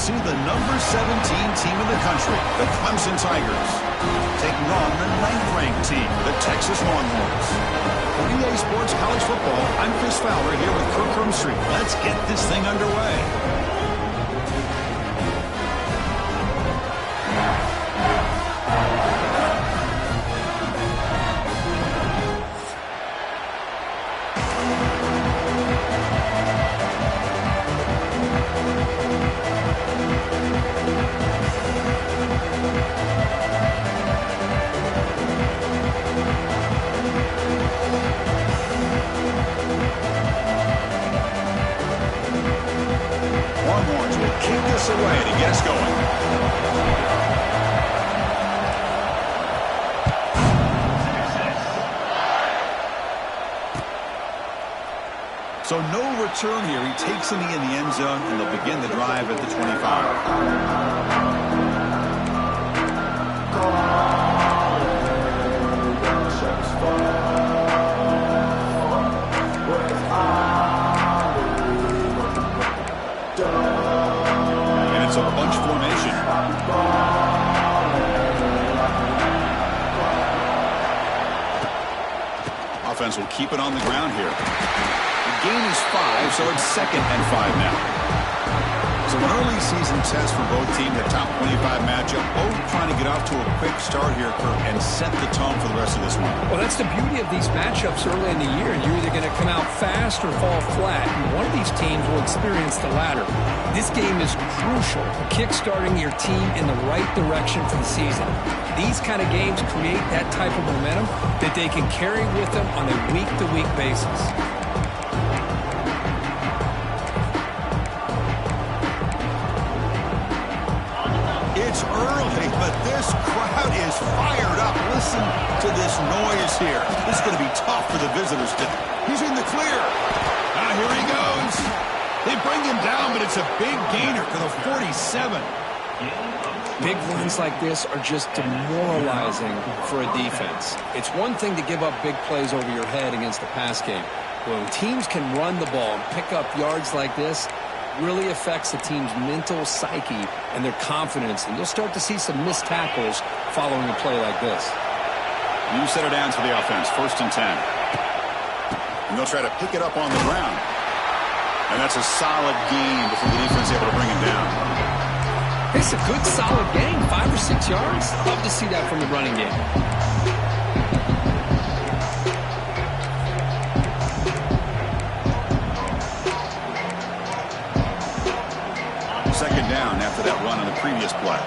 see the number 17 team in the country, the Clemson Tigers, taking on the 9th-ranked team, the Texas Longhorns. For EA Sports College Football, I'm Chris Fowler here with Kirk Herbstreit. Let's get this thing underway. Longhorns will kick this away to get us going. So no return here. He takes in the end zone, and they'll begin the drive at the 25. It's a bunch formation. Offense will keep it on the ground here. The gain is 5, so it's 2nd and 5 now. So an early season test for both teams, a top 25 matchup. Both trying to get off to a quick start here, Kirk, and set the tone for the rest of this one. Well, that's the beauty of these matchups early in the year. You're either going to come out fast or fall flat. And one of these teams will experience the latter. This game is crucial for kick-starting your team in the right direction for the season. These kind of games create that type of momentum that they can carry with them on a week-to-week basis. It's early, but this crowd is fired up. Listen to this noise here. This is going to be tough for the visitors. He's in the clear. Here he goes. They bring him down, but it's a big gainer to the 47. Big runs like this are just demoralizing for a defense. It's one thing to give up big plays over your head against the pass game. When teams can run the ball and pick up yards like this, really affects the team's mental psyche and their confidence. And you'll start to see some missed tackles following a play like this. New set of downs for the offense, 1st and 10. And they'll try to pick it up on the ground. And that's a solid gain before the defense is able to bring him down. It's a good, solid gain, 5 or 6 yards. Love to see that from the running game. Second down after that run on the previous play.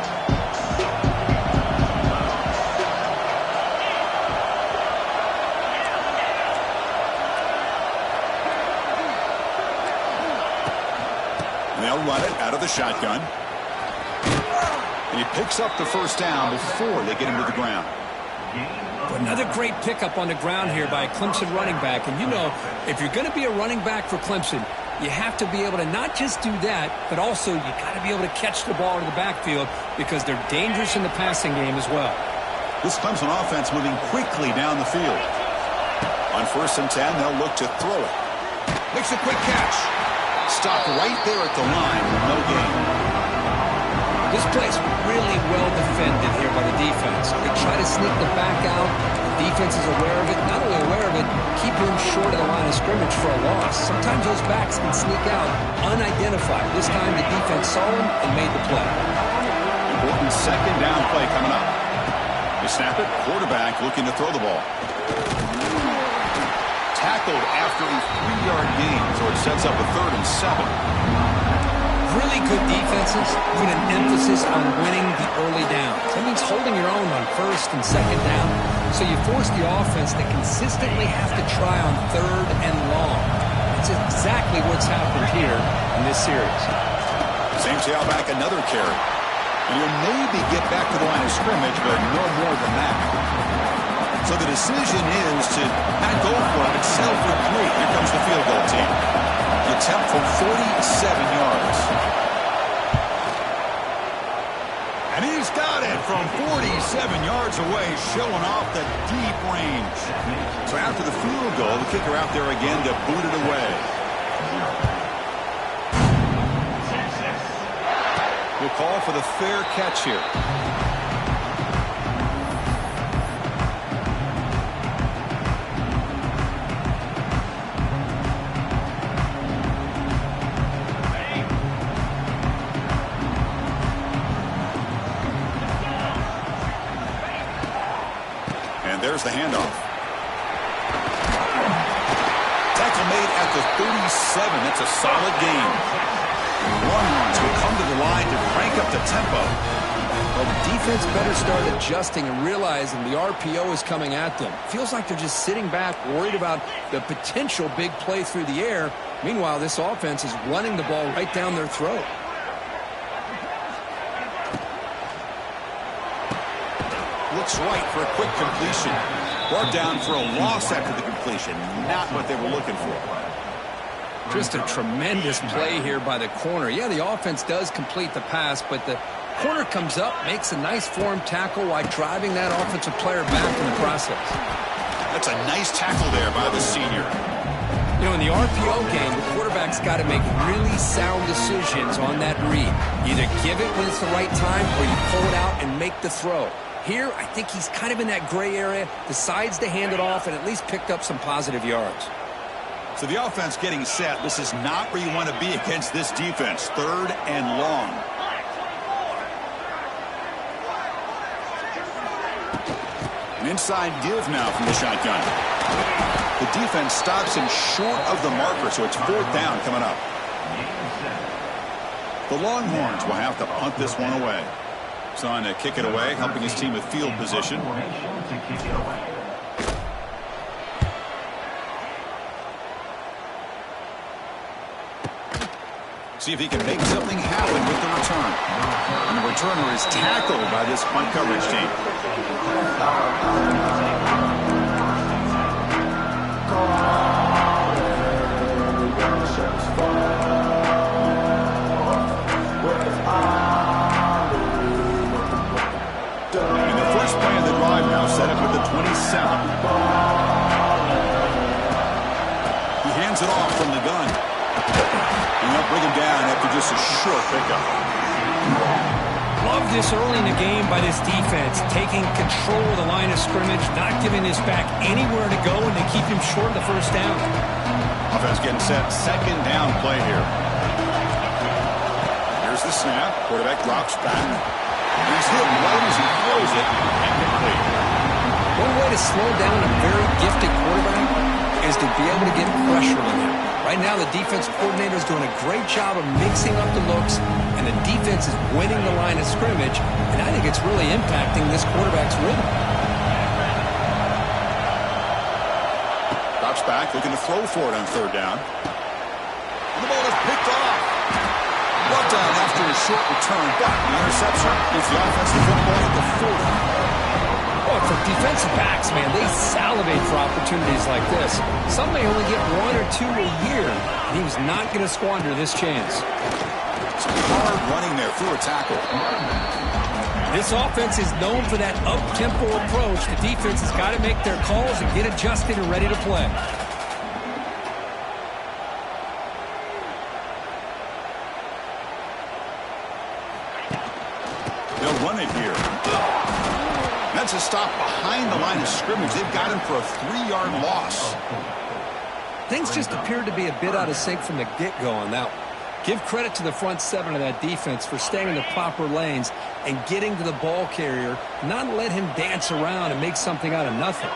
They'll run it out of the shotgun. And he picks up the 1st down before they get him to the ground. Another great pickup on the ground here by a Clemson running back. And you know, if you're going to be a running back for Clemson, you have to be able to not just do that, but also you got to be able to catch the ball in the backfield because they're dangerous in the passing game as well. This Clemson offense moving quickly down the field. On 1st and 10, they'll look to throw it. Makes a quick catch. Stopped right there at the line with no gain. This play's really well defended here by the defense. They try to sneak the back out. The defense is aware of it. Not only aware of it, keep him short of the line of scrimmage for a loss. Sometimes those backs can sneak out unidentified. This time the defense saw him and made the play. Important 2nd down play coming up. They snap it. Quarterback looking to throw the ball. Tackled after a 3-yard gain, so it sets up a 3rd and 7. Really good defenses put an emphasis on winning the early downs. That means holding your own on 1st and 2nd down, so you force the offense to consistently have to try on 3rd and long. That's exactly what's happened here in this series. Same tailback, another carry. And he'll maybe get back to the line of scrimmage, but no more than that. So the decision is to not go for it, but settle for 3. Here comes the field goal team. The attempt from 47 yards. And he's got it from 47 yards away, showing off the deep range. So after the field goal, the kicker out there again to boot it away. We'll call for the fair catch here. And there's the handoff. Tackle made at the 37. That's a solid gain. Longhorns will come to the line to crank up the tempo. Well, the defense better start adjusting and realizing the RPO is coming at them. Feels like they're just sitting back, worried about the potential big play through the air. Meanwhile, this offense is running the ball right down their throat. Looks right for a quick completion. Brought down for a loss after the completion. Not what they were looking for. Just a tremendous play here by the corner. Yeah, the offense does complete the pass, but the corner comes up, makes a nice form tackle while driving that offensive player back in the process. That's a nice tackle there by the senior. You know, in the RPO game, the quarterback's got to make really sound decisions on that read. Either give it when it's the right time or you pull it out and make the throw. Here, I think he's kind of in that gray area, decides to hand it off and at least picked up some positive yards. So the offense getting set. This is not where you want to be against this defense. 3rd and long. An inside give now from the shotgun. The defense stops him short of the marker, so it's 4th down coming up. The Longhorns will have to punt this one away. Son to kick it away, helping his team with field position. See if he can make something happen with the return. And the returner is tackled by this punt coverage team. And the first play of the drive now set up with the 27. He hands it off from the gun. And they'll bring him down after just a short pickup. Love this early in the game by this defense, taking control of the line of scrimmage, not giving this back anywhere to go, and they keep him short of the first down. Offense getting set, 2nd down play here. Here's the snap. Quarterback drops back. He's hit right as he throws it. Incomplete. One way to slow down a very gifted quarterback is to be able to get pressure on him. Right now, the defense coordinator is doing a great job of mixing up the looks, and the defense is winning the line of scrimmage, and I think it's really impacting this quarterback's rhythm. Drops back, looking to throw for it on 3rd down. And the ball is picked off. Brought down after a short return, but the interception is the offensive football at the 40. Oh, for defensive backs, man, they salivate for opportunities like this. Some may only get 1 or 2 a year, and he was not going to squander this chance. Some hard running there through a tackle. This offense is known for that up-tempo approach. The defense has got to make their calls and get adjusted and ready to play. They'll run it here. That's a stop behind the line of scrimmage. They've got him for a 3-yard loss. Things just appeared to be a bit out of sync from the get-go on that one. Give credit to the front 7 of that defense for staying in the proper lanes and getting to the ball carrier, not let him dance around and make something out of nothing.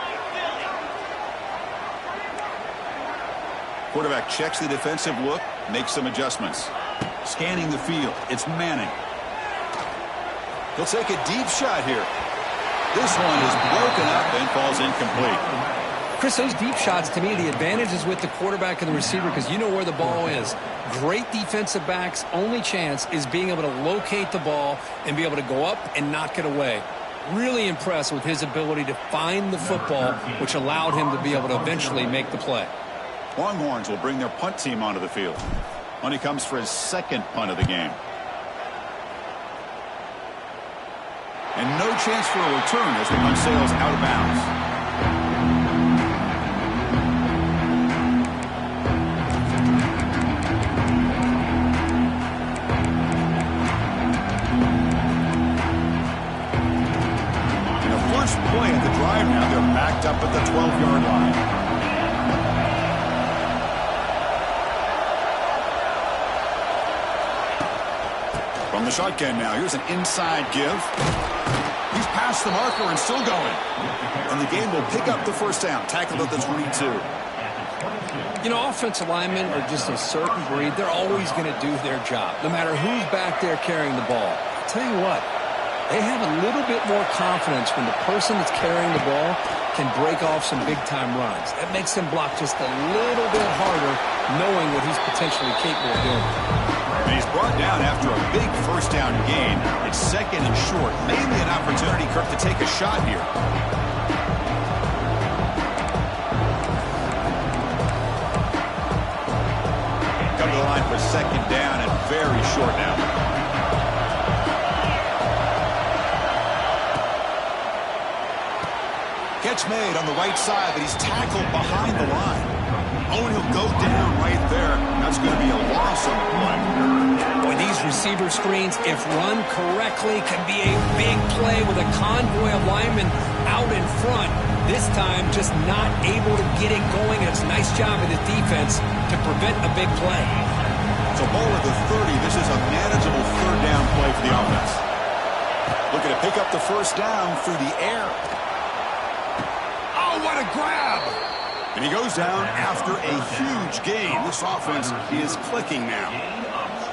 Quarterback checks the defensive look, makes some adjustments. Scanning the field, it's Manning. He'll take a deep shot here. This one is broken up and falls incomplete. Chris, those deep shots, to me, the advantage is with the quarterback and the receiver because you know where the ball is. Great defensive backs' only chance is being able to locate the ball and be able to go up and knock it away. Really impressed with his ability to find the football, which allowed him to be able to eventually make the play. Longhorns will bring their punt team onto the field. When he comes for his 2nd punt of the game. And no chance for a return as the punt sails out of bounds. up at the 12-yard line. From the shotgun now, here's an inside give. He's past the marker and still going. And the game will pick up the first down, tackled at the 22. You know, offensive linemen are just a certain breed. They're always going to do their job, no matter who's back there carrying the ball. I'll tell you what, they have a little bit more confidence when the person that's carrying the ball can break off some big-time runs. That makes them block just a little bit harder, knowing what he's potentially capable of doing. And he's brought down after a big first down gain. It's second and short. Maybe an opportunity, Kirk, to take a shot here. Come to the line for second down and very short now. Catch made on the right side, but he's tackled behind the line. Oh, and he'll go down right there. That's going to be a loss on the play. Boy, these receiver screens, if run correctly, can be a big play with a convoy of linemen out in front. This time, just not able to get it going. It's a nice job of the defense to prevent a big play. So ball at the 30. This is a manageable third down play for the offense. Looking to pick up the first down through the air. Oh, what a grab! And he goes down after a huge gain. This offense is clicking now.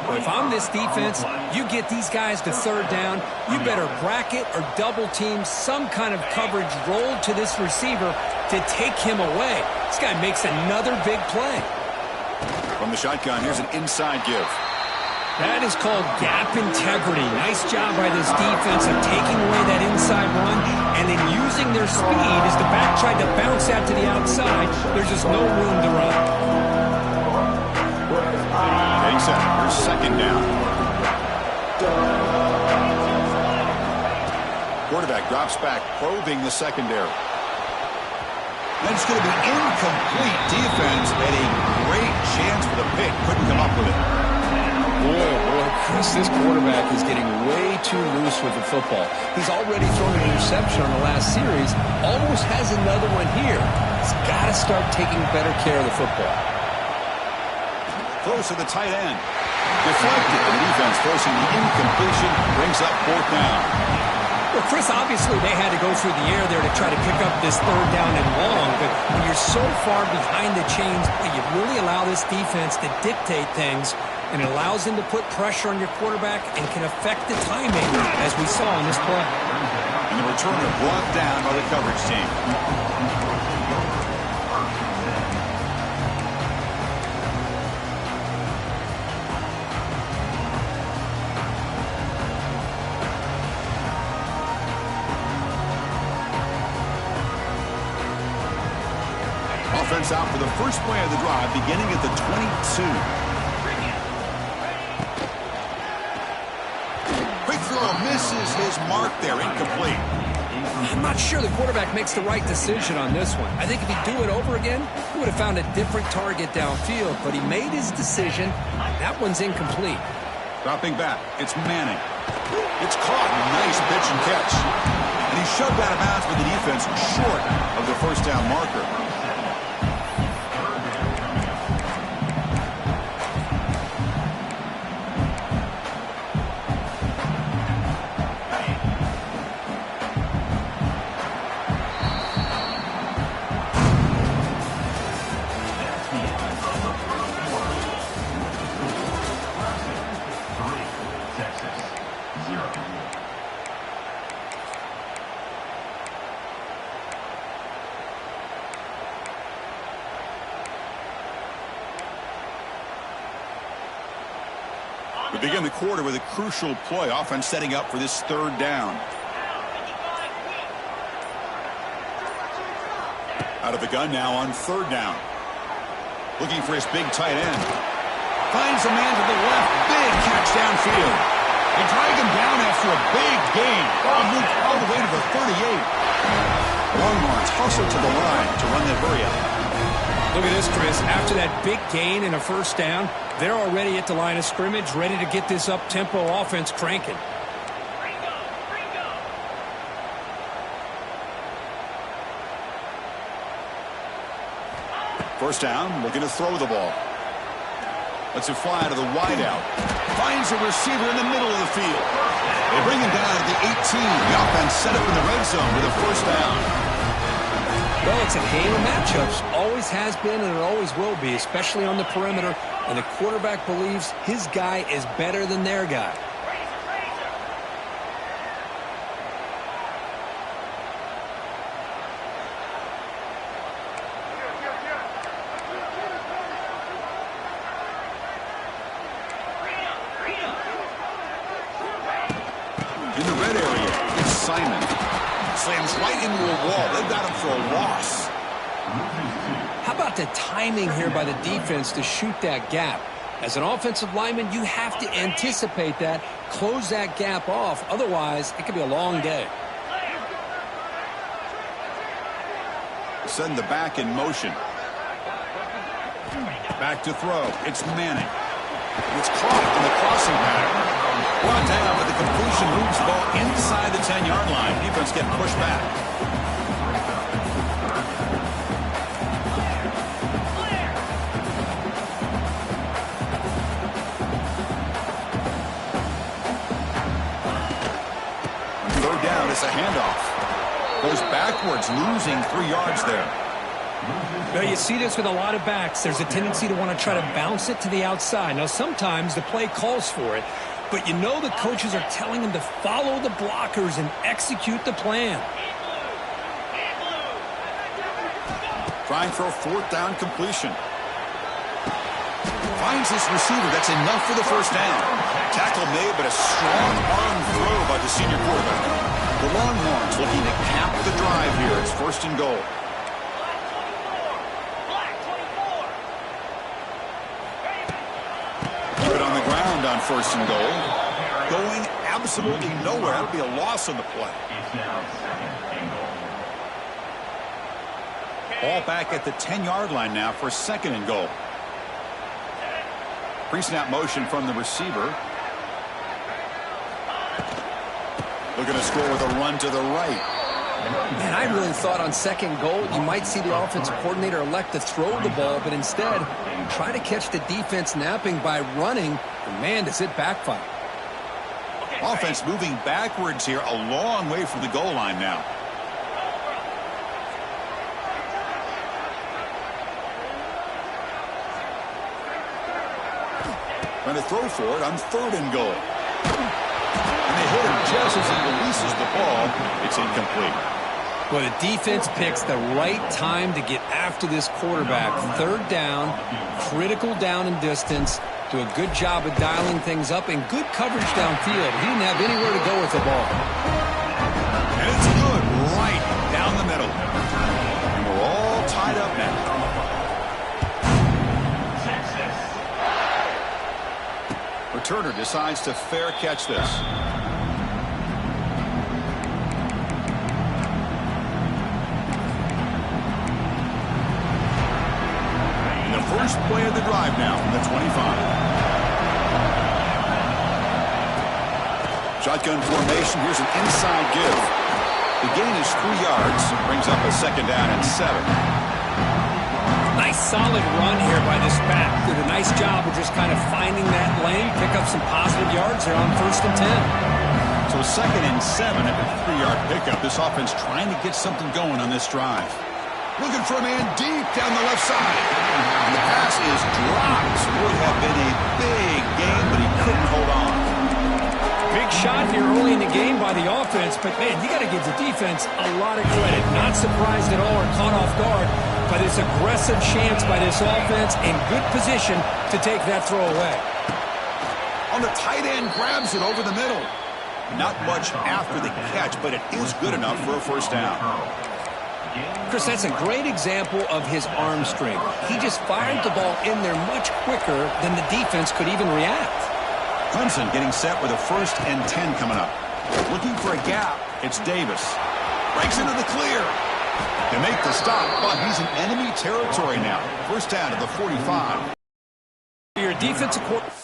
Well, if I'm this defense, you get these guys to third down, you better bracket or double team some kind of coverage rolled to this receiver to take him away. This guy makes another big play. From the shotgun, here's an inside give. That is called gap integrity. Nice job by this defense of taking away that inside run and then using their speed as the back tried to bounce out to the outside. There's just no room to run. Getting set. Here's second down. Quarterback drops back, probing the secondary. Then it's going to be incomplete. Defense had a great chance for the pick. Couldn't come up with it. Boy, Chris, this quarterback is getting way too loose with the football. He's already thrown an interception on the last series, almost has another one here. He's got to start taking better care of the football. Close to the tight end. Deflected, and the defense forcing the incompletion, brings up fourth down. Well, Chris, obviously they had to go through the air there to try to pick up this third down and long, but when you're so far behind the chains, you really allow this defense to dictate things, and it allows them to put pressure on your quarterback and can affect the timing, as we saw in this play. And the returner brought down by the coverage team. Offense out for the first play of the drive, beginning at the 22. Quick throw misses his mark there, incomplete. I'm not sure the quarterback makes the right decision on this one. I think if he'd do it over again, he would have found a different target downfield, but he made his decision. That one's incomplete. Dropping back, it's Manning. It's caught, nice pitch and catch. And he's shoved out of bounds with the defense short of the first down marker. We begin the quarter with a crucial play. Offense setting up for this third down. Out of the gun now on third down. Looking for his big tight end. Finds a man to the left. Big catch downfield. They drag him down after a big gain. Ball moved all the way to the 38. Longhorns hustle to the line to run that hurry up. Look at this, Chris. After that big gain and a first down, they're already at the line of scrimmage, ready to get this up-tempo offense cranking. First down, looking to throw the ball. Lets it fly to the wideout. Finds a receiver in the middle of the field. They bring him down at the 18. The offense set up in the red zone with a first down. Well, it's a game of matchups. Always has been and it always will be, especially on the perimeter. And the quarterback believes his guy is better than their guy. In the red area, it's Simon. Slams right into a wall. They've got him for a loss. How about the timing here by the defense to shoot that gap? As an offensive lineman, you have to anticipate that, close that gap off. Otherwise, it could be a long day. Send the back in motion. Back to throw. It's Manning. It's caught in the crossing pattern. Brought down, but the completion moves the ball inside the 10-yard line. Defense getting pushed back. Third down, it's a handoff. Goes backwards, losing 3 yards there. Now, you see this with a lot of backs. There's a tendency to want to try to bounce it to the outside. Now, sometimes the play calls for it, but you know the coaches are telling them to follow the blockers and execute the plan. Trying for a fourth down completion. Finds this receiver. That's enough for the first down. Tackle made, but a strong arm throw by the senior quarterback. The Longhorns looking to cap the drive here. It's first and goal. Good on the ground on first and goal. Going absolutely nowhere. That'll be a loss on the play. Ball back at the 10-yard line now for second and goal. Pre-snap motion from the receiver. Looking to score with a run to the right. Man, I really thought on second goal you might see the offensive coordinator elect to throw the ball, but instead try to catch the defense napping by running. And man, does it backfire. Offense moving backwards here, a long way from the goal line now. Trying to throw for it on third and goal. And they hit him just as he releases the ball. It's incomplete. Well, the defense picks the right time to get after this quarterback. Third down, critical down and distance. Do a good job of dialing things up and good coverage downfield. He didn't have anywhere to go with the ball. And it's good right down the middle. And we're all tied up now. Returner decides to fair catch this. And the first play of the drive now from the 25. Shotgun formation. Here's an inside give. The gain is 3 yards. Brings up a second down and 7. Nice solid run here by this back. Did a nice job of just kind of finding that lane, pick up some positive yards there on first and 10. So second and 7 at the 3-yard pickup. This offense trying to get something going on this drive. Looking for a man deep down the left side. And the pass is dropped. Would have been a big gain, but he couldn't hold on. Big shot here early in the game by the offense, but man, you got to give the defense a lot of credit. Not surprised at all or caught off guard by this aggressive chance by this offense in good position to take that throw away. On the tight end, grabs it over the middle. Not much after the catch, but it is good enough for a first down. Chris, that's a great example of his arm strength. He just fired the ball in there much quicker than the defense could even react. Clemson getting set with a first and 10 coming up. Looking for a gap. It's Davis. Breaks into the clear. They make the stop, but he's in enemy territory now. First down at the 45. Your defensive coordinator.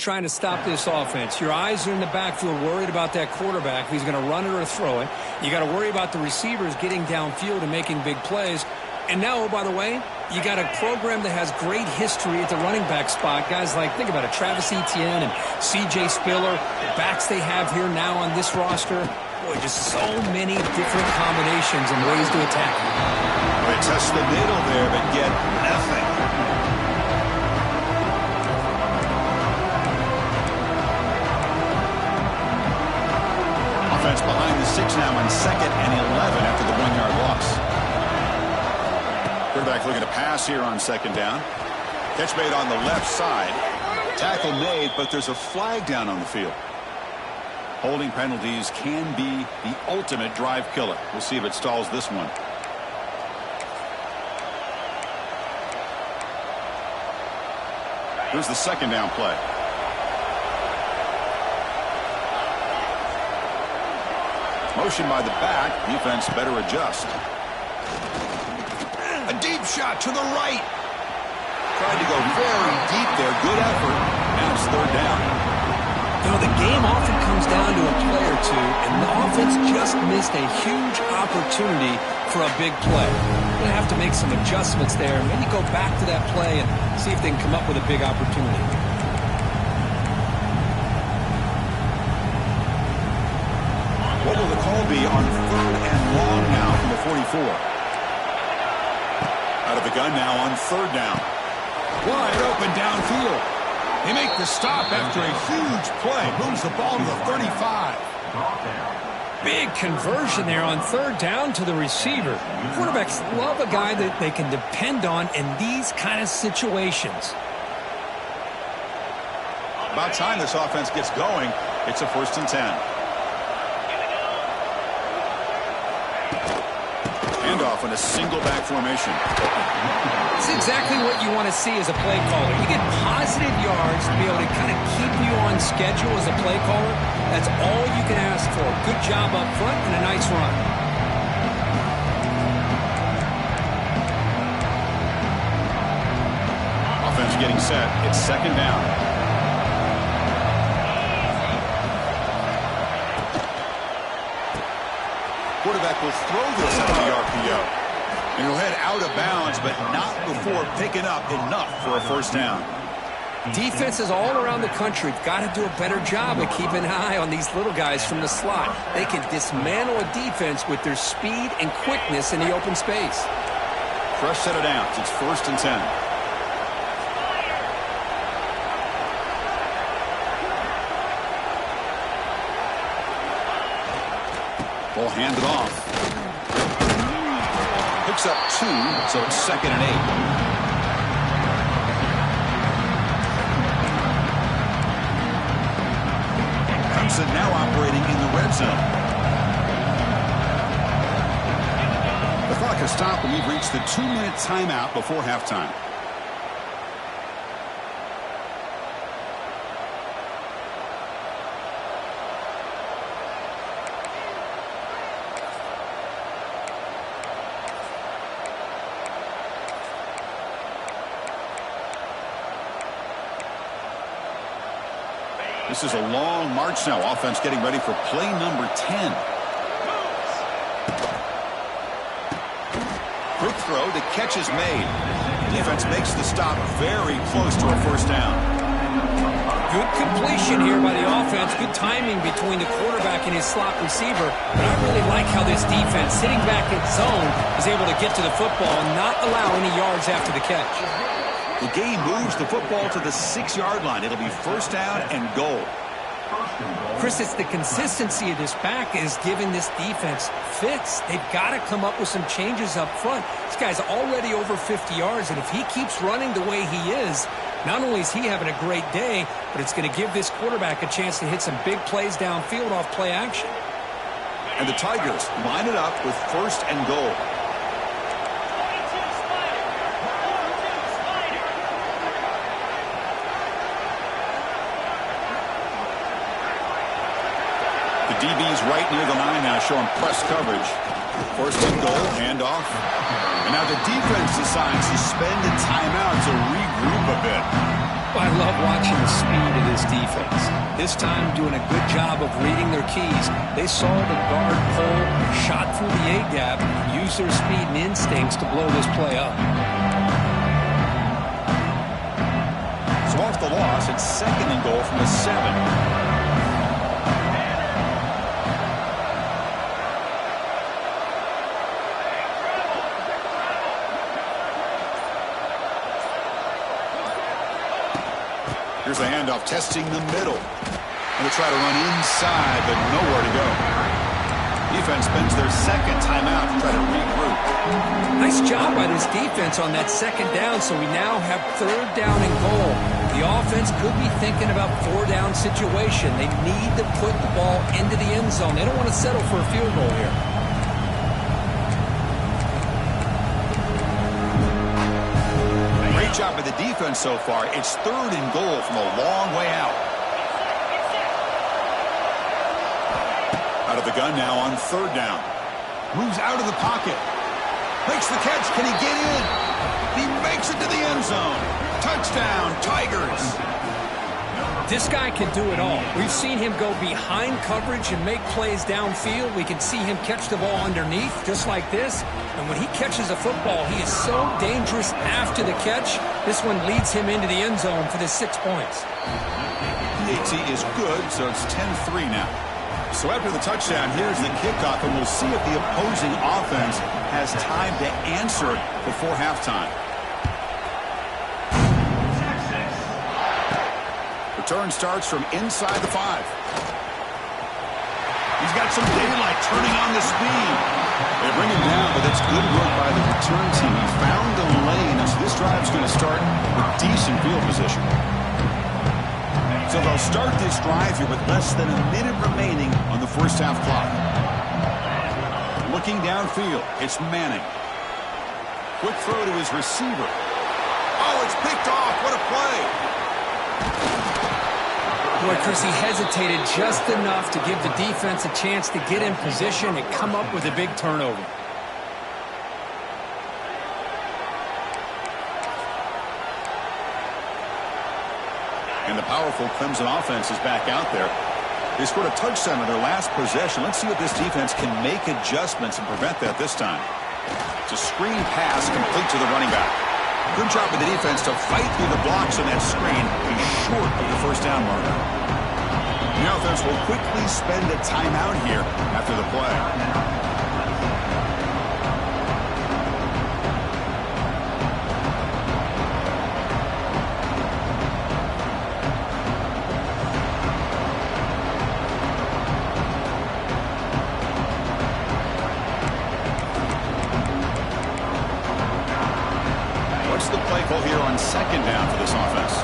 trying to stop this offense. Your eyes are in the backfield worried about that quarterback. If he's going to run it or throw it. You got to worry about the receivers getting downfield and making big plays. And now, oh, by the way, you got a program that has great history at the running back spot. Guys like, think about it, Travis Etienne and C.J. Spiller, the backs they have here now on this roster. Boy, just so many different combinations and ways to attack. They test the middle there, but get nothing. Offense behind the 6 now on 2nd and 11 after the 1-yard loss. Quarterback looking to pass here on 2nd down. Catch made on the left side. Tackle made, but there's a flag down on the field. Holding penalties can be the ultimate drive killer. We'll see if it stalls this one. Here's the 2nd down play. Motion by the back. Defense better adjust. A deep shot to the right. Tried to go very deep there. Good effort. Now it's 3rd down. You know, the game often comes down to a play or two, and the offense just missed a huge opportunity for a big play. They're going to have to make some adjustments there. Maybe go back to that play and see if they can come up with a big opportunity. What will the call be on 3rd and long now from the 44? Out of the gun now on 3rd down. Wide open downfield. They make the stop after a huge play. Moves the ball to the 35. Big conversion there on 3rd down to the receiver. Quarterbacks love a guy that they can depend on in these kind of situations. About time this offense gets going. It's a 1st and 10. Handoff in a single back formation. It's exactly what you want to see as a play caller. You get positive yards to be able to kind of keep you on schedule as a play caller. That's all you can ask for. Good job up front and a nice run. Offense getting set. It's 2nd down. Quarterback will throw this out of the RPO. And he'll head out of bounds, but not before picking up enough for a 1st down. Defenses all around the country have got to do a better job of keeping an eye on these little guys from the slot. They can dismantle a defense with their speed and quickness in the open space. Fresh set of downs. It's 1st and 10. Ball handed off. Picks up 2, so it's 2nd and 8. Clemson now operating in the red zone. The clock has stopped and we've reached the 2-minute timeout before halftime. This is a long march now. Offense getting ready for play number 10. Quick throw. The catch is made. Defense makes the stop very close to a 1st down. Good completion here by the offense. Good timing between the quarterback and his slot receiver. But I really like how this defense, sitting back in zone, is able to get to the football and not allow any yards after the catch. The game moves the football to the 6-yard line. It'll be 1st down and goal. Chris, it's the consistency of this back is giving this defense fits. They've got to come up with some changes up front. This guy's already over 50 yards, and if he keeps running the way he is, not only is he having a great day, but it's going to give this quarterback a chance to hit some big plays downfield off play action. And the Tigers line it up with 1st and goal. DB's right near the line now, showing press coverage. First and goal, handoff. And now the defense decides to spend a timeout to regroup a bit. Well, I love watching the speed of this defense. This time doing a good job of reading their keys. They saw the guard pull, shot through the A-gap, and used their speed and instincts to blow this play up. So off the loss, it's second and goal from the 7. Here's a handoff, testing the middle. Going to try to run inside, but nowhere to go. Defense spends their second timeout to try to regroup. Nice job by this defense on that second down, so we now have third down and goal. The offense could be thinking about four-down situation. They need to put the ball into the end zone. They don't want to settle for a field goal here. Great job by the defense so far. It's third and goal from a long way out. Out of the gun now on third down. Moves out of the pocket. Makes the catch. Can he get in? He makes it to the end zone. Touchdown, Tigers. This guy can do it all. We've seen him go behind coverage and make plays downfield. We can see him catch the ball underneath, just like this. And when he catches a football, he is so dangerous after the catch. This one leads him into the end zone for the 6 points. PAT is good, so it's 10-3 now. So after the touchdown, here's the kickoff, and we'll see if the opposing offense has time to answer before halftime. Return starts from inside the 5. He's got some daylight turning on the speed. They bring him down, but that's good work by the return team. He found the lane, so this drive's going to start with decent field position. So they'll start this drive here with less than a minute remaining on the first half clock. Looking downfield, it's Manning. Quick throw to his receiver. Oh, it's picked off. What a play. Boy, Chris, he hesitated just enough to give the defense a chance to get in position and come up with a big turnover. And the powerful Clemson offense is back out there. They scored a touchdown in their last possession. Let's see if this defense can make adjustments and prevent that this time. It's a screen pass complete to the running back. Good job with the defense to fight through the blocks on that screen. He's short of the first down marker. The offense will quickly spend a timeout here after the play. Here on second down for this offense.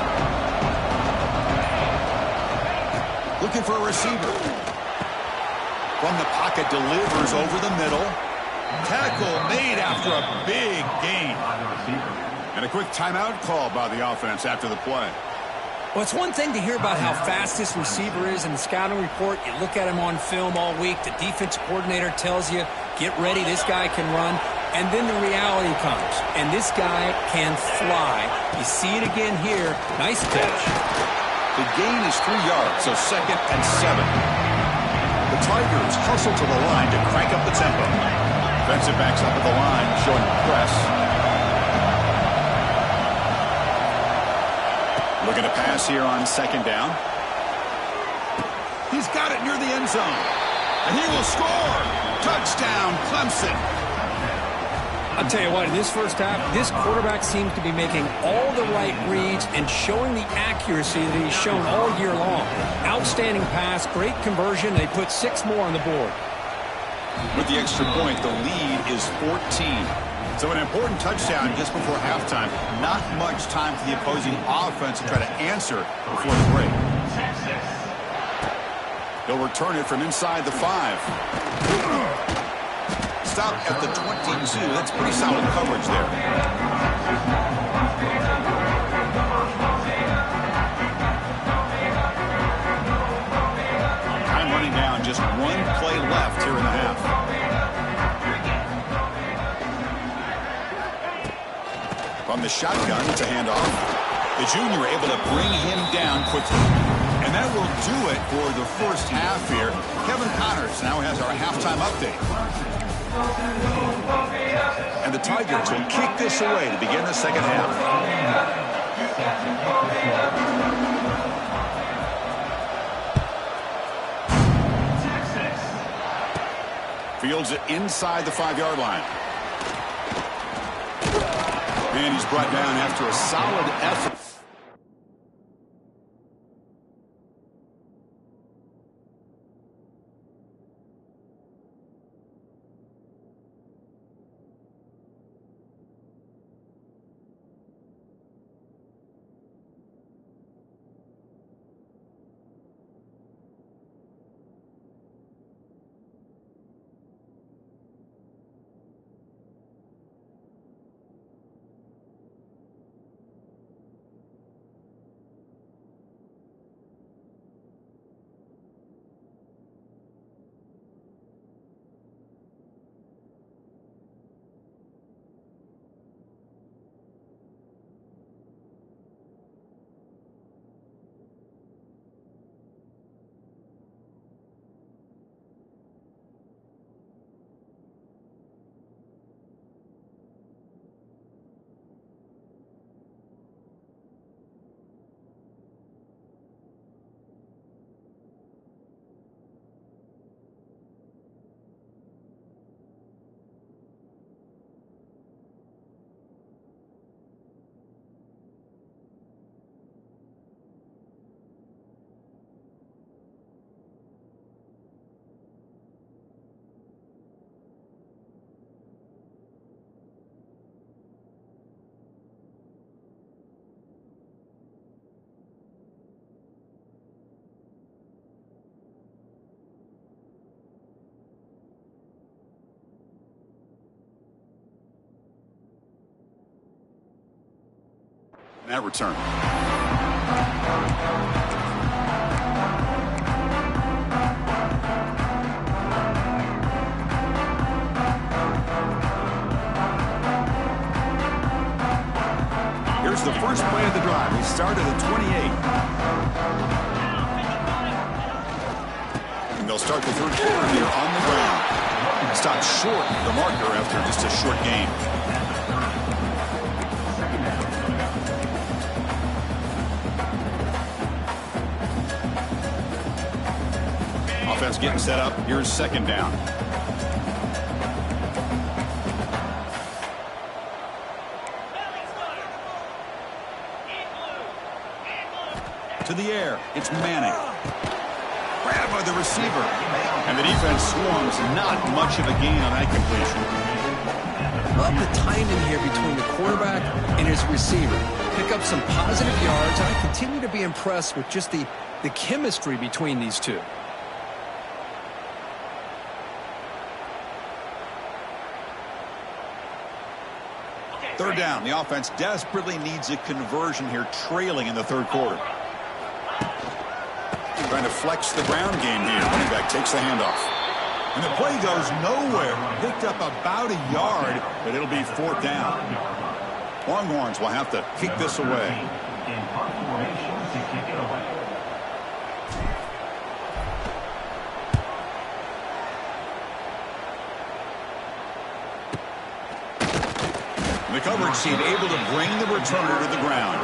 Looking for a receiver. From the pocket, delivers over the middle. Tackle made after a big gain. And a quick timeout call by the offense after the play. Well, it's one thing to hear about how fast this receiver is in the scouting report. You look at him on film all week. The defense coordinator tells you, get ready, this guy can run. And then the reality comes, and this guy can fly. You see it again here. Nice catch. The gain is 3 yards, so second and 7. The Tigers hustle to the line to crank up the tempo. Defensive backs up at the line, showing press. Looking to pass here on second down. He's got it near the end zone, and he will score. Touchdown, Clemson. I'll tell you what, in this first half, this quarterback seems to be making all the right reads and showing the accuracy that he's shown all year long. Outstanding pass, great conversion. They put 6 more on the board. With the extra point, the lead is 14. So an important touchdown just before halftime. Not much time for the opposing offense to try to answer before the break. They'll return it from inside the 5. Stop at the 22. That's pretty solid coverage there. Time running down, just 1 From the shotgun, it's a handoff. The junior able to bring him down quickly. And that will do it for the first half here. Kevin Connors now has our halftime update. And the Tigers will kick this away to begin the second half. Fields it inside the 5-yard line. And he's brought down after a solid effort. That return. Here's the first play of the drive. We start at the 28. And they'll start the third quarter here on the ground. Stopped short of the marker after just a short game. Offense getting set up. Here's second down. To the air. It's Manning. Grab by the receiver. And the defense swarms. Not much of a gain on that completion. Love the timing here between the quarterback and his receiver. Pick up some positive yards. I continue to be impressed with just the chemistry between these two. Third down. The offense desperately needs a conversion here, trailing in the third quarter. Trying to flex the ground game here. Running back takes the handoff. And the play goes nowhere. Picked up about a yard, but it'll be fourth down. Longhorns will have to kick this away. The coverage team able to bring the returner to the ground.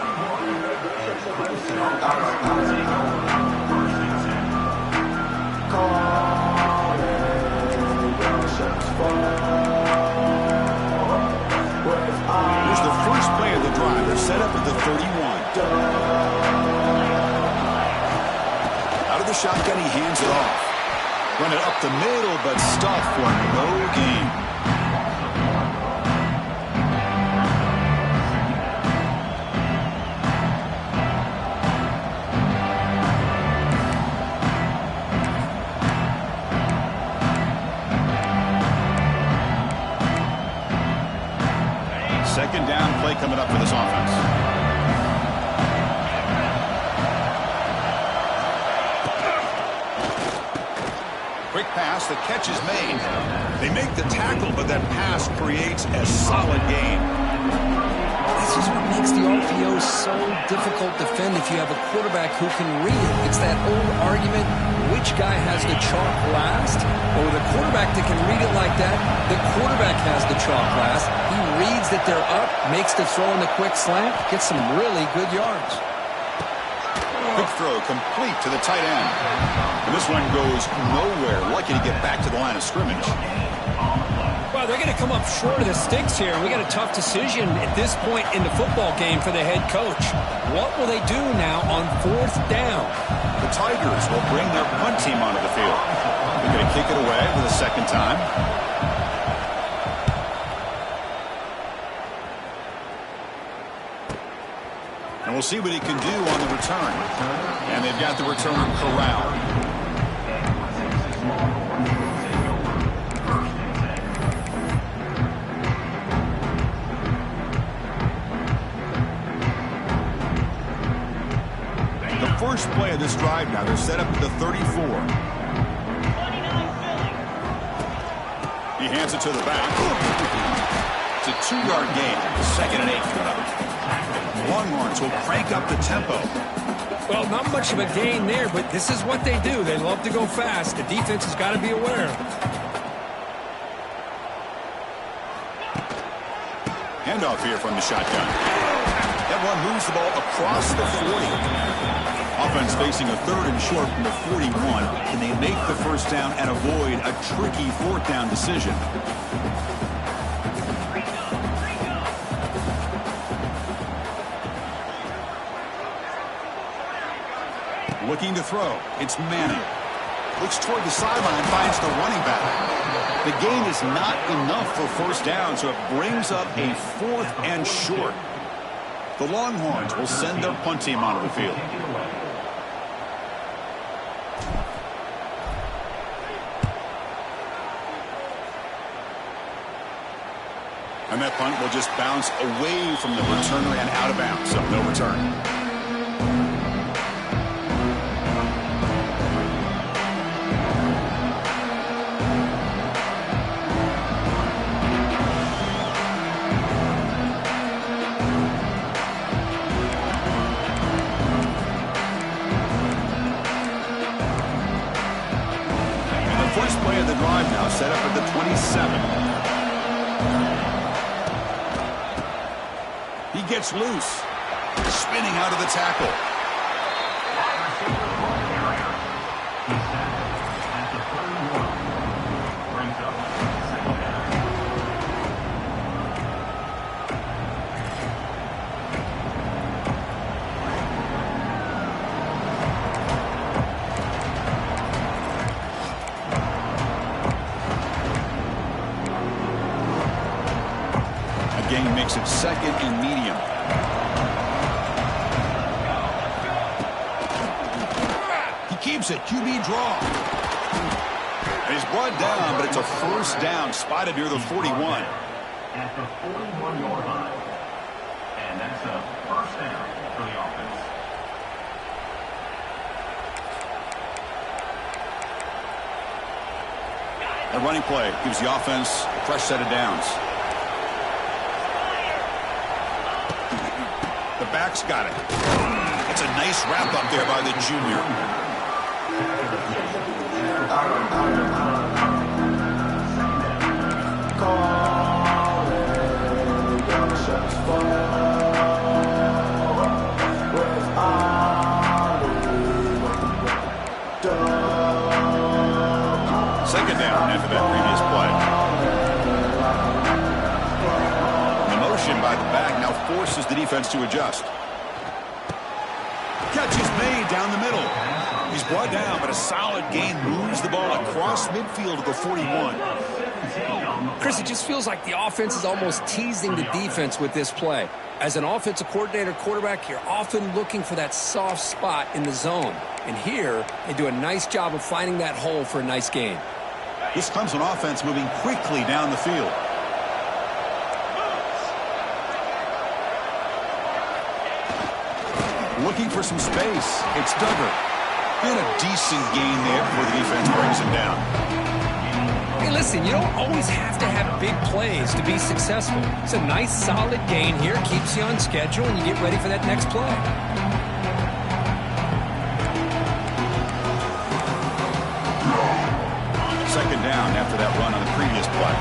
Here's the first play of the drive. They're set up at the 31. Out of the shotgun, he hands it off. Run it up the middle, but stuffed for no gain. Second down play coming up for this offense. Quick pass, the catch is made. They make the tackle, but that pass creates a solid gain. It's this is what makes the RPO so difficult to defend if you have a quarterback who can read it. It's that old argument, which guy has the chalk last? Or the quarterback that can read it like that, the quarterback has the chalk last. He reads that they're up, makes the throw in the quick slant, gets some really good yards. Quick throw complete to the tight end. And this one goes nowhere. Lucky to get back to the line of scrimmage. Well, they're going to come up short of the sticks here. We got a tough decision at this point in the football game for the head coach. What will they do now on 4th down? The Tigers will bring their punt team onto the field. They're going to kick it away for the second time. And we'll see what he can do on the return. And they've got the return corralled. First play of this drive now. They're set up at the 34. He hands it to the back. It's a 2-yard gain. 2nd and 8 coming up. Longhorns will crank up the tempo. Well, not much of a gain there, but this is what they do. They love to go fast. The defense has got to be aware. Handoff here from the shotgun. That one moves the ball across the 40. Offense facing a 3rd and short from the 41. Can they make the first down and avoid a tricky 4th down decision? Looking to throw. It's Manning. Looks toward the sideline, finds the running back. The gain is not enough for first down, so it brings up a 4th and short. The Longhorns will send their punt team onto the field. And that punt will just bounce away from the returner and out of bounds, so no return. And the first play of the drive now set up at the 27. Gets loose, spinning out of the tackle. Again, makes it 2nd and medium. Keeps it, QB draw. And he's brought down, but it's a first down, spotted near the 41. At the 41-yard line. And that's a first down for the offense. A running play gives the offense a fresh set of downs. The back's got it. It's a nice wrap up there by the junior. Second down after that previous play. The motion by the back now forces the defense to adjust. Catch is made down the middle. He's brought down, but a solid gain moves the ball across midfield to the 41. Chris, it just feels like the offense is almost teasing the defense with this play. As an offensive coordinator quarterback, you're often looking for that soft spot in the zone. And here, they do a nice job of finding that hole for a nice gain. This comes on offense moving quickly down the field. Looking for some space. It's Duggar. And a decent gain there before the defense brings him down. Hey, listen, you don't always have to have big plays to be successful. It's a nice, solid gain here. Keeps you on schedule, and you get ready for that next play. Second down after that run on the previous play.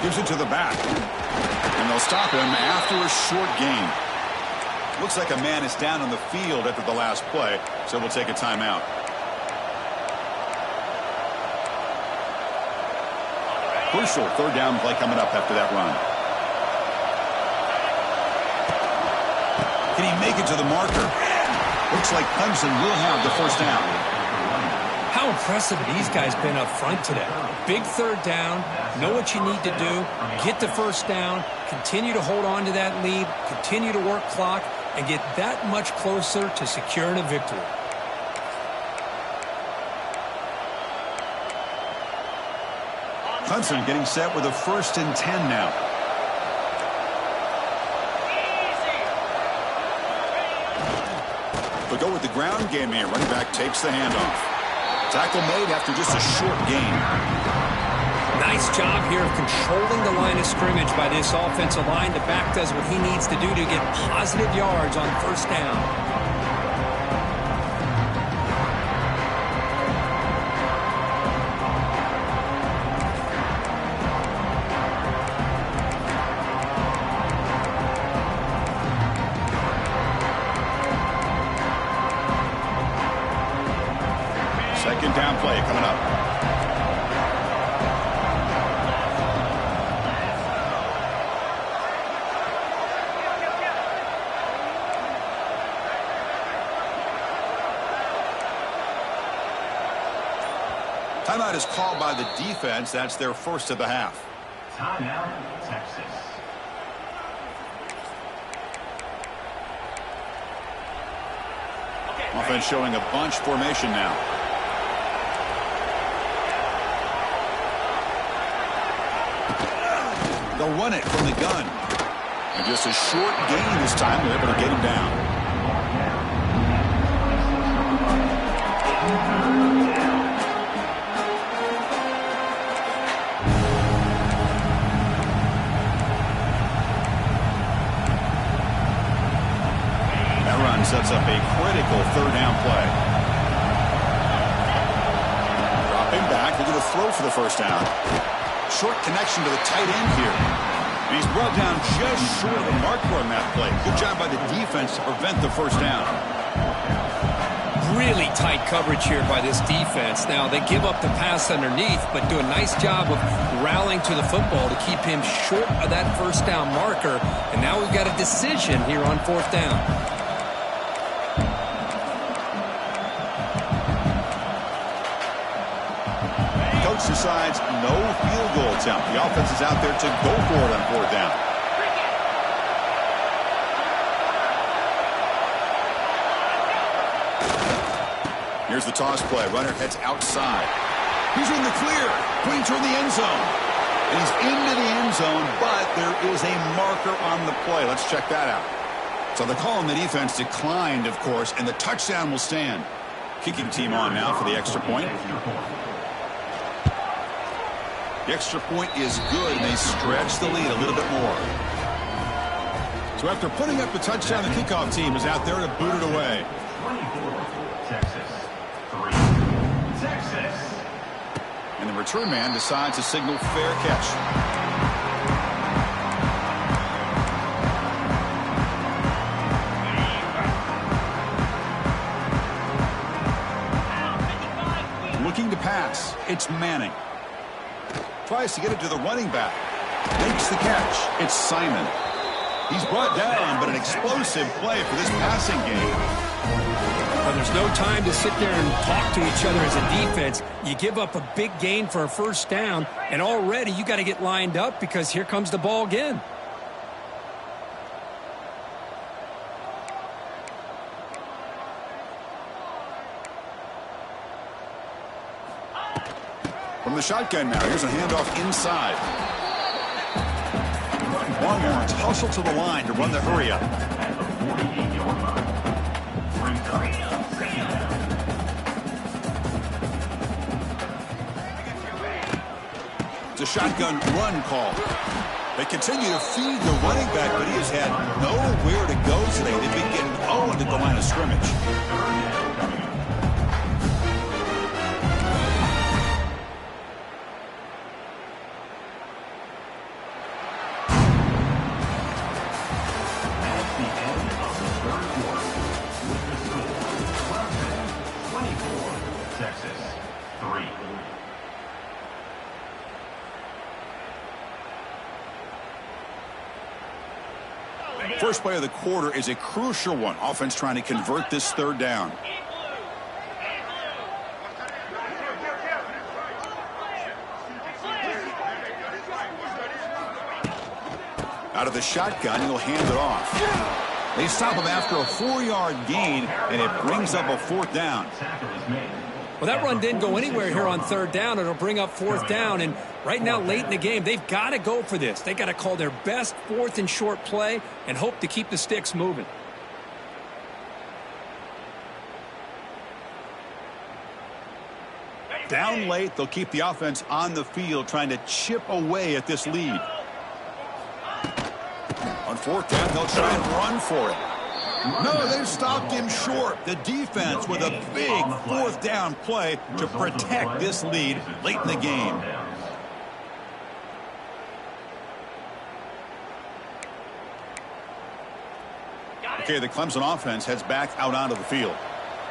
Gives it to the back. And they'll stop him after a short gain. Looks like a man is down on the field after the last play, so we'll take a timeout. Crucial third down play coming up after that run. Can he make it to the marker? Looks like Clemson will have the first down. How impressive these guys been up front today. Big third down, know what you need to do, get the first down, continue to hold on to that lead, continue to work clock, and get that much closer to securing a victory. Clemson getting set with a 1st and 10 now. They'll go with the ground game here. Running back takes the handoff. Tackle made after just a short gain. Nice job here of controlling the line of scrimmage by this offensive line. The back does what he needs to do to get positive yards on first down. Second down play coming up. Timeout is called by the defense. That's their first of the half. Timeout, Texas. Offense showing a bunch formation now. They'll run it from the gun. And just a short gain this time. They're able to get him down. That run sets up a critical third down play. Dropping back. They're going to throw for the first down. Short connection to the tight end here. And he's brought down just short of the marker on that play. Good job by the defense to prevent the first down. Really tight coverage here by this defense. Now, they give up the pass underneath, but do a nice job of rallying to the football to keep him short of that first down marker. And now we've got a decision here on fourth down. Decides no field goal attempt. The offense is out there to go for it on fourth down. Here's the toss play. Runner heads outside. He's in the clear. Going toward the end zone. And he's into the end zone, but there is a marker on the play. Let's check that out. So the call on the defense declined, of course, and the touchdown will stand. Kicking team on now for the extra point. The extra point is good, and they stretch the lead a little bit more. So after putting up the touchdown, the kickoff team is out there to boot it away. 24, Texas. 3, Texas. And the return man decides to signal fair catch. Looking to pass. It's Manning. Tries to get it to the running back. Makes the catch. It's Simon. He's brought down, but an explosive play for this passing game. Well, there's no time to sit there and talk to each other as a defense. You give up a big gain for a first down, and already you got to get lined up because here comes the ball again. From the shotgun now, here's a handoff inside. Longhorns hustle to the line to run the hurry up. It's a shotgun run call. They continue to feed the running back, but he has had nowhere to go today. They've been getting owned at the line of scrimmage. First play of the quarter is a crucial one. Offense trying to convert this third down. Out of the shotgun, he'll hand it off. They stop him after a 4-yard gain, and it brings up a fourth down. Well, that run didn't go anywhere here on third down. It'll bring up fourth down, and right now, late in the game, they've got to go for this. They've got to call their best fourth and short play and hope to keep the sticks moving. Down late, they'll keep the offense on the field, trying to chip away at this lead. On fourth down, they'll try and run for it. No, they've stopped him short. The defense with a big fourth down play to protect this lead late in the game. Okay, the Clemson offense heads back out onto the field.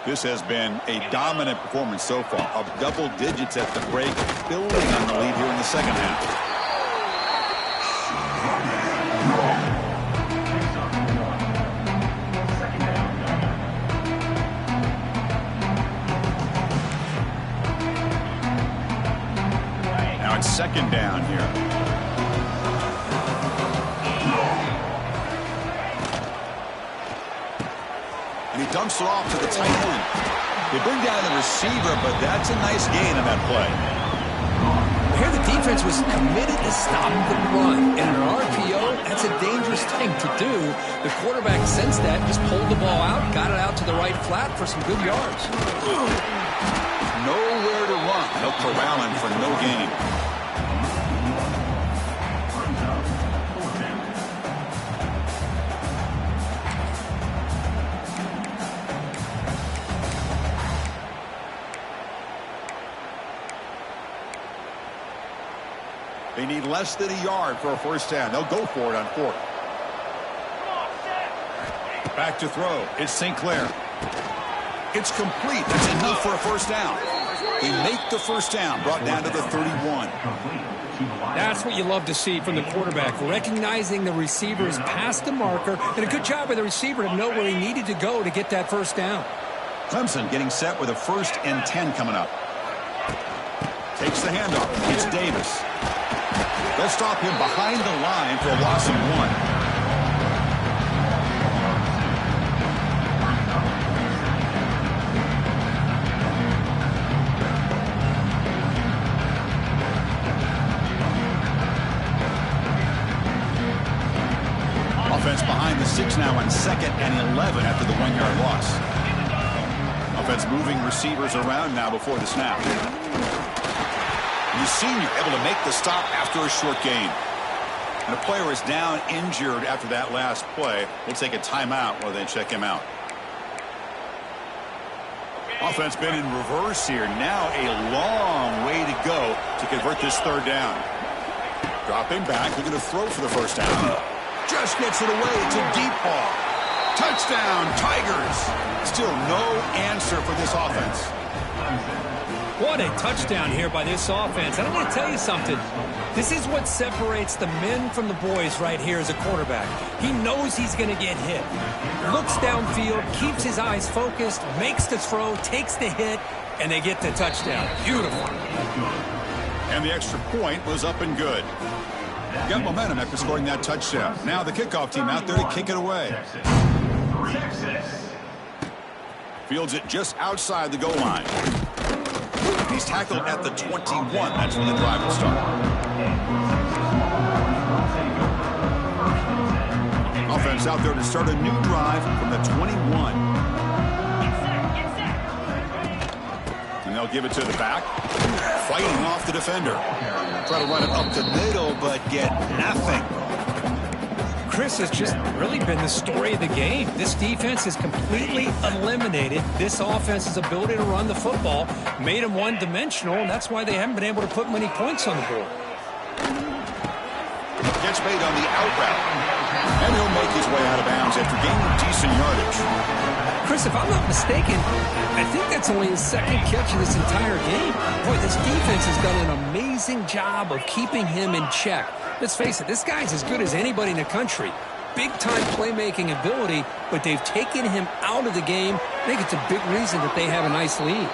This has been a dominant performance so far, of double digits at the break, building on the lead here in the second half. Now it's second down here. And he dumps it off to the tight end. They bring down the receiver, but that's a nice gain on that play. Here the defense was committed to stop the run. And in an RPO, that's a dangerous thing to do. The quarterback sensed that, just pulled the ball out, got it out to the right flat for some good yards. Nowhere to run. They'll corral him for no gain. They need less than a yard for a first down. They'll go for it on fourth. Back to throw. It's St. Clair. It's complete. That's enough for a first down. They make the first down, brought down to the 31. That's what you love to see from the quarterback, recognizing the receiver is past the marker, and a good job by the receiver to know where he needed to go to get that first down. Clemson getting set with a 1st and 10 coming up. Takes the handoff. It's Davis. They'll stop him behind the line for a loss of 1. Offense behind the 6 now on 2nd and 11 after the 1-yard loss. Offense moving receivers around now before the snap. The senior able to make the stop after a short gain. And a player is down injured after that last play. We'll take a timeout while they check him out. Offense been in reverse here. Now a long way to go to convert this third down. Dropping back. They're going to throw for the first down. Just gets it away. It's a deep ball. Touchdown, Tigers. Still no answer for this offense. What a touchdown here by this offense. And I'm going to tell you something. This is what separates the men from the boys right here as a quarterback. He knows he's going to get hit. Looks downfield, keeps his eyes focused, makes the throw, takes the hit, and they get the touchdown. Beautiful. And the extra point was up and good. Got momentum after scoring that touchdown. Now the kickoff team out there to kick it away. Fields it just outside the goal line. He's tackled at the 21. That's when the drive will start. Offense out there to start a new drive from the 21. And And they'll give it to the back. Fighting off the defender. Try to run it up the middle, but get nothing. Chris, has just really been the story of the game. This defense has completely eliminated this offense's ability to run the football, made them one-dimensional, and that's why they haven't been able to put many points on the board. Gets made on the out route. And he'll make his way out of bounds after gaining decent yardage. Chris, if I'm not mistaken, I think that's only his second catch of this entire game. Boy, this defense has done an amazing job of keeping him in check. Let's face it, this guy's as good as anybody in the country. Big-time playmaking ability, but they've taken him out of the game. I think it's a big reason that they have a nice lead.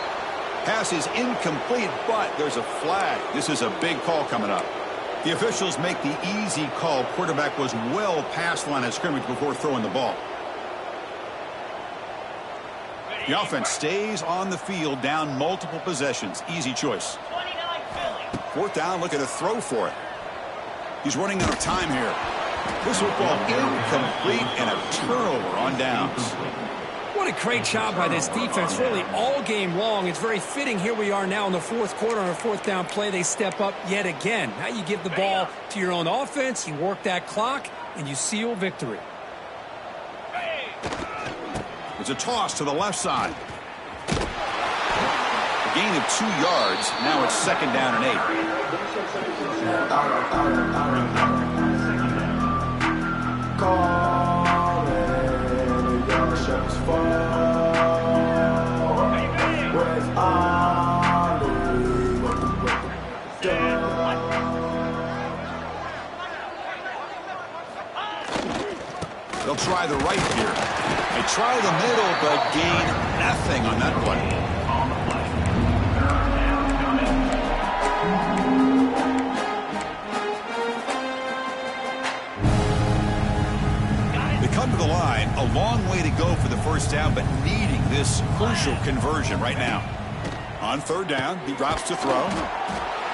Pass is incomplete, but there's a flag. This is a big call coming up. The officials make the easy call. Quarterback was well past the line of scrimmage before throwing the ball. The offense stays on the field, down multiple possessions. Easy choice. 4th down, looking to throw for it. He's running out of time here. This football incomplete and a turnover on downs. What a great job by this defense, really all game long. It's very fitting. Here we are now in the 4th quarter on a 4th down play. They step up yet again. Now you give the ball to your own offense, you work that clock, and you seal victory. It's a toss to the left side. A gain of 2 yards. Now it's 2nd down and 8. They'll try the right here. They try the middle, but gain nothing on that play. They come to the line, a long way to go for the 1st down, but needing this crucial conversion right now. On 3rd down, he drops to throw.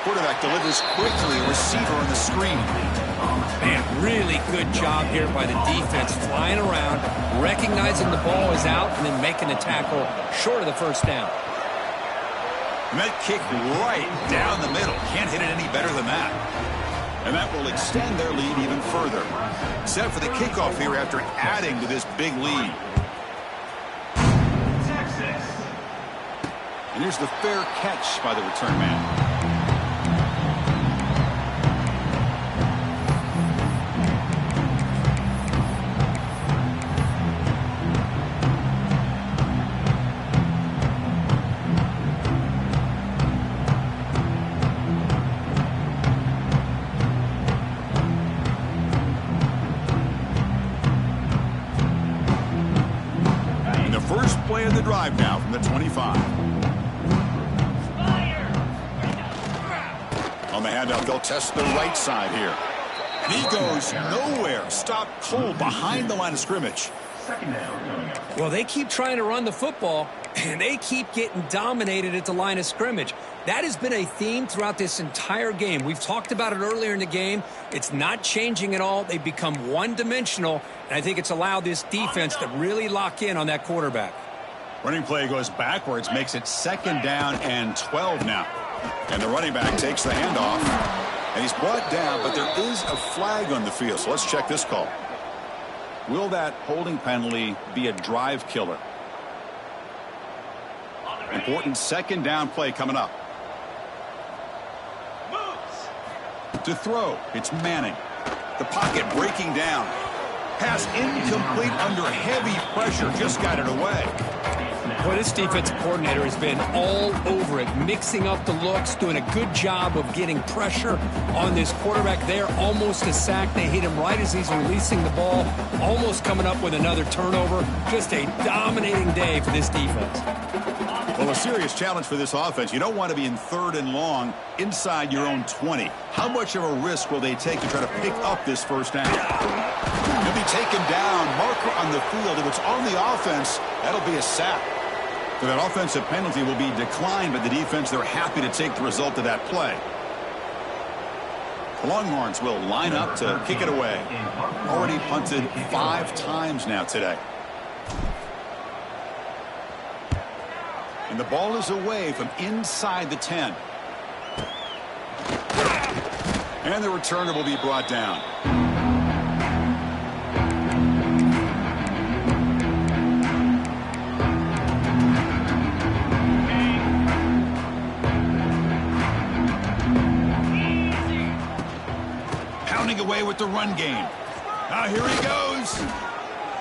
Quarterback delivers quickly, receiver on the screen. Man, really good job here by the defense, flying around, recognizing the ball is out, and then making the tackle short of the 1st down. And that kick right down the middle. Can't hit it any better than that. And that will extend their lead even further. Set for the kickoff here after adding to this big lead. And here's the fair catch by the return man. Of the drive now from the 25. On the handout, they'll test the right side here. And he goes nowhere. Stop cold behind the line of scrimmage. Well, they keep trying to run the football, and they keep getting dominated at the line of scrimmage. That has been a theme throughout this entire game. We've talked about it earlier in the game. It's not changing at all. They've become one-dimensional, and I think it's allowed this defense to really lock in on that quarterback. Running play goes backwards, makes it 2nd down and 12 now. And the running back takes the handoff. And he's brought down, but there is a flag on the field. So let's check this call. Will that holding penalty be a drive killer? Important 2nd down play coming up. To throw, it's Manning. The pocket breaking down. Pass incomplete under heavy pressure. Just got it away. Boy, this defensive coordinator has been all over it, mixing up the looks, doing a good job of getting pressure on this quarterback there. Almost a sack. They hit him right as he's releasing the ball, almost coming up with another turnover. Just a dominating day for this defense. Well, a serious challenge for this offense. You don't want to be in 3rd and long inside your own 20. How much of a risk will they take to try to pick up this 1st down? He'll be taken down. Marker on the field. If it's on the offense, that'll be a sack. So that offensive penalty will be declined by the defense. They're happy to take the result of that play. The Longhorns will line up to kick it away. Already punted 5 times now today. And And the ball is away from inside the 10. And the returner will be brought down. Pounding away with the run game. Now here he goes.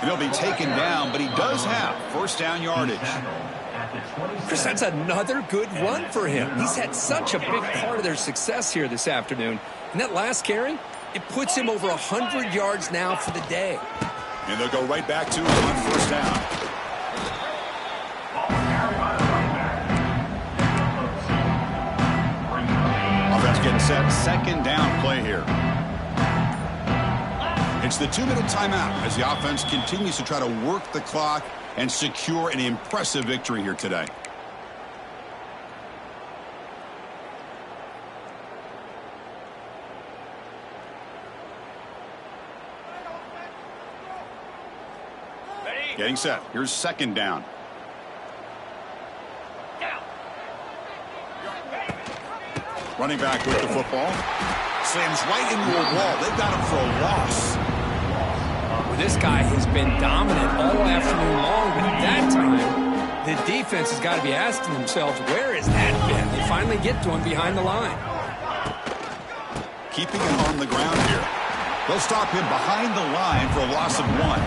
And he'll be taken down, but he does have first down yardage. Chris, that's another good run for him. He's had such a big part of their success here this afternoon. And that last carry, it puts him over 100 yards now for the day. And they'll go right back to him on first down. Offense getting set. Second down play here. It's the 2-minute timeout as the offense continues to try to work the clock and secure an impressive victory here today. Getting set. Here's second down. Running back with the football. Slams right into a wall. They've got him for a loss. Well, this guy has been dominant all afternoon long, but that time, the defense has got to be asking themselves, where has that been? They finally get to him behind the line. Keeping him on the ground here. They'll stop him behind the line for a loss of 1.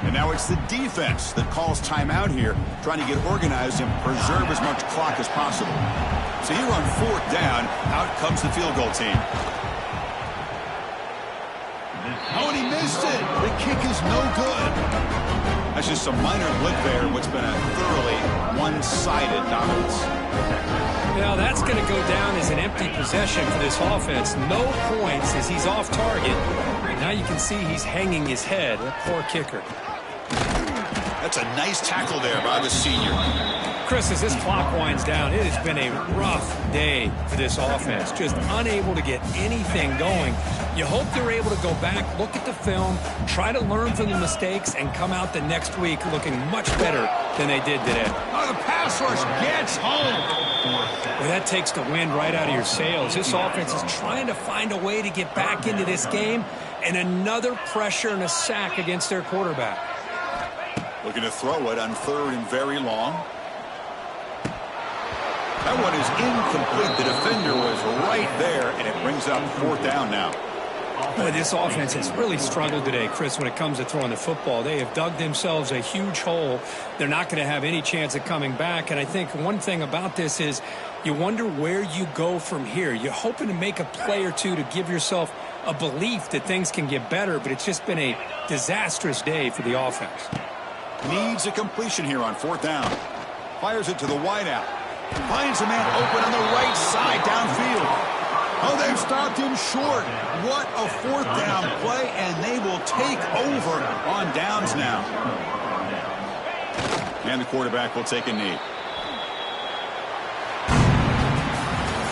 And now it's the defense that calls timeout here, trying to get organized and preserve as much clock as possible. So here on fourth down, out comes the field goal team. Oh, and he missed it. The kick is no good. That's just a minor blip there in what's been a thoroughly one-sided dominance. Well, that's going to go down as an empty possession for this offense. No points as he's off target. Now you can see he's hanging his head. That poor kicker. That's a nice tackle there by the senior. Chris, as this clock winds down, it has been a rough day for this offense. Just unable to get anything going. You hope they're able to go back, look at the film, try to learn from the mistakes, and come out the next week looking much better than they did today. Oh, the pass rush gets home. Well, that takes the wind right out of your sails. This offense is trying to find a way to get back into this game, and another pressure and a sack against their quarterback. Looking to throw it on third and very long. That one is incomplete. The defender was right there, and it brings up fourth down now. Boy, this offense has really struggled today, Chris, when it comes to throwing the football. They have dug themselves a huge hole. They're not going to have any chance of coming back. And I think one thing about this is you wonder where you go from here. You're hoping to make a play or two to give yourself a belief that things can get better, but it's just been a disastrous day for the offense. Needs a completion here on fourth down. Fires it to the wideout. Finds a man open on the right side downfield. Oh, they've stopped him short. What a fourth down play, and they will take over on downs now. And the quarterback will take a knee.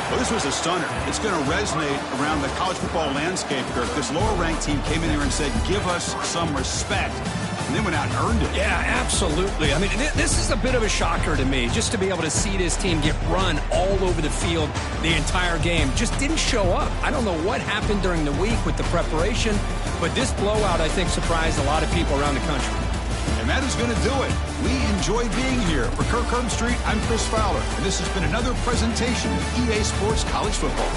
Well, this was a stunner. It's going to resonate around the college football landscape, Kirk. This lower-ranked team came in there and said, give us some respect. And they went out and earned it. Yeah, absolutely. I mean, this is a bit of a shocker to me, just to be able to see this team get run all over the field the entire game. Just didn't show up. I don't know what happened during the week with the preparation, but this blowout, I think, surprised a lot of people around the country. And that is going to do it. We enjoyed being here. For Kirk Herbstreit, I'm Chris Fowler, and this has been another presentation of EA Sports College Football.